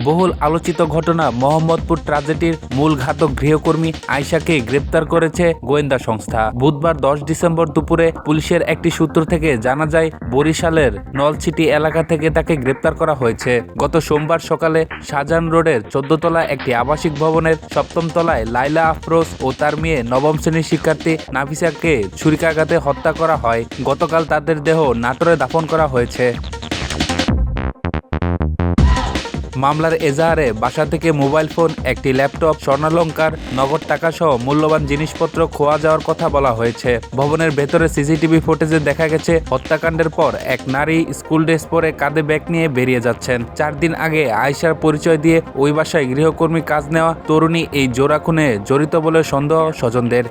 বহুল আলোচিত ঘটনা মোহাম্মদপুর ট্র্যাজেডির মূল ঘাতক গৃহকর্মী আয়শাকে গ্রেপ্তার করেছে গোয়েন্দা সংস্থা। বুধবার 10 ডিসেম্বর দুপুরে পুলিশের একটি সূত্র থেকে জানা যায় বরিশালের নলছিটি এলাকা থেকে তাকে গ্রেপ্তার করা হয়েছে। গত সোমবার সকালে শাহজাহান রোডের 14 তলা একটি আবাসিক ভবনের 7ম তলায় লাইলা আফরোজ ও তার মেয়ে নবম শ্রেণীর শিক্ষার্থী নাফিসাকে ছুরিকাঘাতে হত্যা করা হয়। গতকাল তাদের দেহ নাটোরে দাফন করা হয়েছে। মামলার এজাহারে বাসা থেকে মোবাইল ফোন, একটি ল্যাপটপ, স্বর্ণালংকার, নগদ টাকা সহ মূল্যবান জিনিসপত্র খোয়া যাওয়ার কথা বলা হয়েছে। ভবনের ভেতরে সিসিটিভি ফুটেজে দেখা গেছে হত্যাকাণ্ডের পর এক নারী স্কুল ড্রেস পরে কাঁধে ব্যাগ নিয়ে বেরিয়ে যাচ্ছেন। 4 দিন আগে আয়েশার পরিচয় দিয়ে ওই বাসায় গৃহকর্মী কাজ নেওয়া তরুণী এই জোড়া খুনে জড়িত বলে সন্দেহ স্বজনদের।